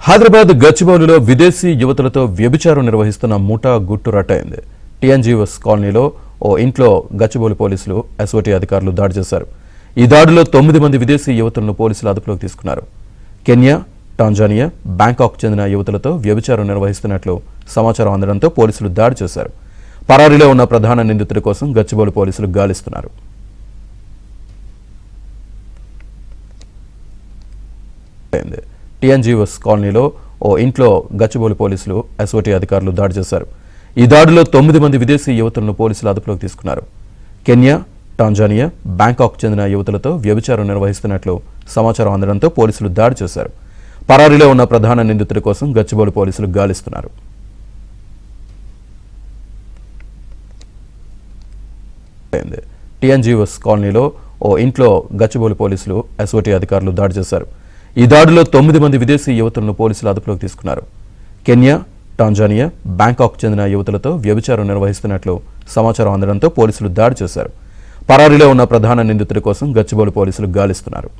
హైదరాబాద్ గచ్చిబౌలిలో విదేశీ యువతులతో వ్యభిచారం నిర్వహిస్తున్న ముఠా గుట్టు రట్టయింది. టీఎన్జీఎస్ కాలనీలో ఓ ఇంట్లో గచ్చిబౌలి పోలీసులు, ఎస్ఓటీ అధికారులు దాడి చేశారు. ఈ దాడిలో 9 మంది విదేశీ యువతులను పోలీసులు అదుపులోకి తీసుకున్నారు. కెన్యా, టాంజానియా, బ్యాంకాక్ చెందిన యువతులతో వ్యభిచారం నిర్వహిస్తున్నట్లు సమాచారం అందడంతో పోలీసులు దాడి చేశారు. పరారీలో ఉన్న ప్రధాన నిందితుడి కోసం గచ్చిబౌలి పోలీసులు గాలిస్తున్నారు. టీఎన్జీఎస్ కాలనీలో ఓ ఇంట్లో గచ్చిబౌలి పోలీసులు, ఎస్ఓటీ అధికారులు దాడి చేశారు. ఈ దాడిలో 9 మంది విదేశీ యువతులను పోలీసులు అదుపులోకి తీసుకున్నారు. కెన్యా, టాంజానియా, బ్యాంకాక్ చెందిన యువతులతో వ్యభిచారం నిర్వహిస్తున్నట్లు సమాచారం అందడంతో పోలీసులు దాడి చేశారు. పరారీలో ఉన్న ప్రధాన నిందితుడి కోసం గచ్చిబౌలి పోలీసులు గాలిస్తున్నారు. టీఎన్జీఎస్ కాలనీలో ఓ ఇంట్లో గచ్చిబౌలి పోలీసులు, ఎస్ఓటీ అధికారులు దాడి చేశారు. ఈ దాడిలో 9 మంది విదేశీ యువతులను పోలీసులు అదుపులోకి తీసుకున్నారు. కెన్యా, టాంజానియా, బ్యాంకాక్ చెందిన యువతులతో వ్యభిచారం నిర్వహిస్తున్నట్లు సమాచారం అందడంతో పోలీసులు దాడి చేశారు. పరారీలో ఉన్న ప్రధాన నిందితుడి కోసం గచ్చిబౌలి పోలీసులు గాలిస్తున్నారు.